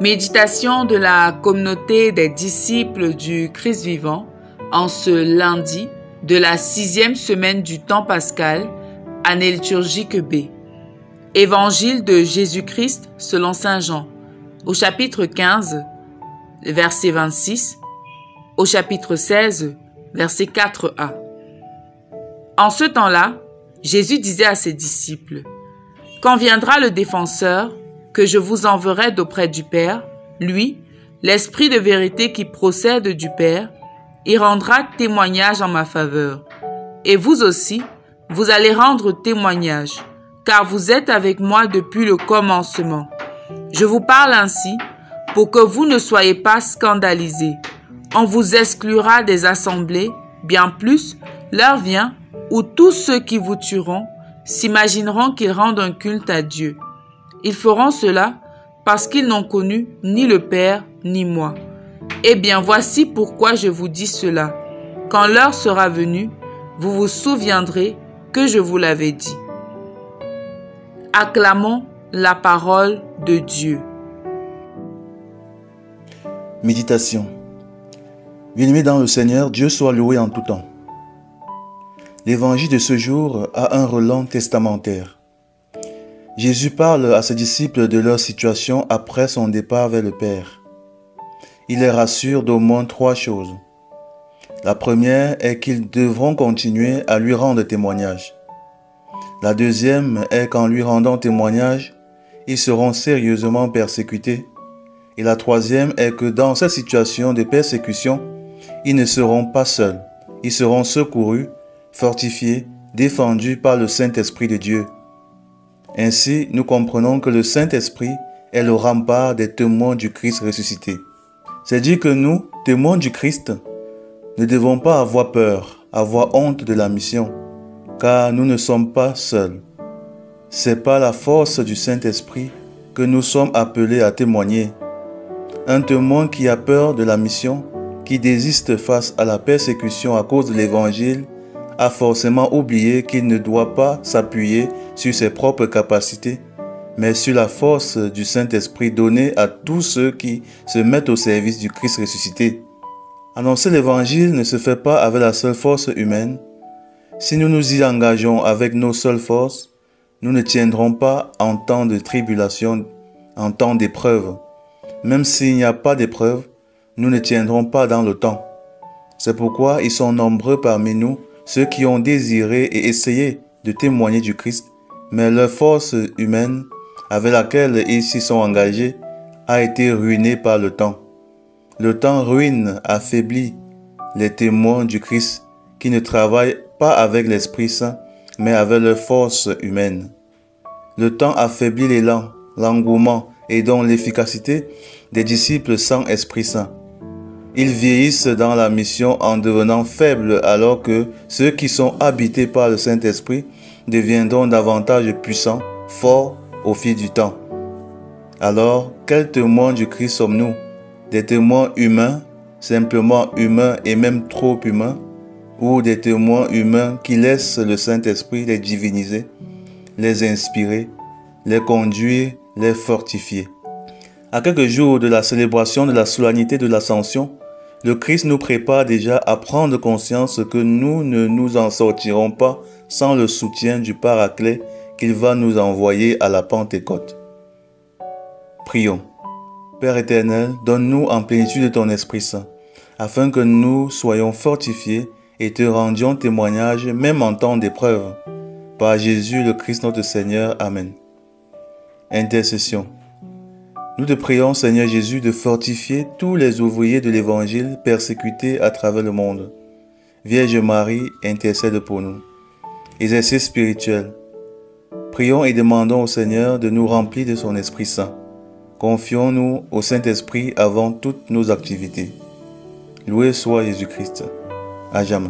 Méditation de la communauté des disciples du Christ vivant en ce lundi de la 6e semaine du temps pascal, année liturgique B. Évangile de Jésus-Christ selon saint Jean, au chapitre 15, verset 26, au chapitre 16, verset 4a. En ce temps-là, Jésus disait à ses disciples, « Quand viendra le défenseur, que je vous enverrai d'auprès du Père, lui, l'Esprit de vérité qui procède du Père, il rendra témoignage en ma faveur. Et vous aussi, vous allez rendre témoignage, car vous êtes avec moi depuis le commencement. Je vous parle ainsi pour que vous ne soyez pas scandalisés. On vous exclura des assemblées, bien plus, l'heure vient où tous ceux qui vous tueront s'imagineront qu'ils rendent un culte à Dieu. Ils feront cela parce qu'ils n'ont connu ni le Père ni moi. Eh bien, voici pourquoi je vous dis cela. Quand l'heure sera venue, vous vous souviendrez que je vous l'avais dit. » Acclamons la parole de Dieu. Méditation. Bien-aimé dans le Seigneur, Dieu soit loué en tout temps. L'évangile de ce jour a un relent testamentaire. Jésus parle à ses disciples de leur situation après son départ vers le Père. Il les rassure d'au moins 3 choses. La première est qu'ils devront continuer à lui rendre témoignage. La deuxième est qu'en lui rendant témoignage, ils seront sérieusement persécutés. Et la troisième est que dans cette situation de persécution, ils ne seront pas seuls. Ils seront secourus, fortifiés, défendus par le Saint-Esprit de Dieu. Ainsi, nous comprenons que le Saint-Esprit est le rempart des témoins du Christ ressuscité. C'est dire que nous, témoins du Christ, ne devons pas avoir peur, avoir honte de la mission, car nous ne sommes pas seuls. C'est par la force du Saint-Esprit que nous sommes appelés à témoigner. Un témoin qui a peur de la mission, qui désiste face à la persécution à cause de l'Évangile, a forcément oublié qu'il ne doit pas s'appuyer sur ses propres capacités, mais sur la force du Saint-Esprit donnée à tous ceux qui se mettent au service du Christ ressuscité. Annoncer l'Évangile ne se fait pas avec la seule force humaine. Si nous nous y engageons avec nos seules forces, nous ne tiendrons pas en temps de tribulation, en temps d'épreuve. Même s'il n'y a pas d'épreuve, nous ne tiendrons pas dans le temps. C'est pourquoi ils sont nombreux parmi nous, ceux qui ont désiré et essayé de témoigner du Christ, mais leur force humaine avec laquelle ils s'y sont engagés a été ruinée par le temps. Le temps ruine, affaiblit les témoins du Christ qui ne travaillent pas avec l'Esprit Saint, mais avec leur force humaine. Le temps affaiblit l'élan, l'engouement et donc l'efficacité des disciples sans Esprit Saint. Ils vieillissent dans la mission en devenant faibles alors que ceux qui sont habités par le Saint-Esprit deviendront davantage puissants, forts au fil du temps. Alors, quels témoins du Christ sommes-nous? Des témoins humains, simplement humains et même trop humains, ou des témoins humains qui laissent le Saint-Esprit les diviniser, les inspirer, les conduire, les fortifier? À quelques jours de la célébration de la solennité de l'Ascension, le Christ nous prépare déjà à prendre conscience que nous ne nous en sortirons pas sans le soutien du Paraclet qu'il va nous envoyer à la Pentecôte. Prions. Père éternel, donne-nous en plénitude de ton Esprit Saint, afin que nous soyons fortifiés et te rendions témoignage même en temps d'épreuve. Par Jésus le Christ notre Seigneur. Amen. Intercession. Nous te prions, Seigneur Jésus, de fortifier tous les ouvriers de l'Évangile persécutés à travers le monde. Vierge Marie, intercède pour nous. Exercice spirituel. Prions et demandons au Seigneur de nous remplir de son Esprit Saint. Confions-nous au Saint-Esprit avant toutes nos activités. Loué soit Jésus-Christ. À jamais.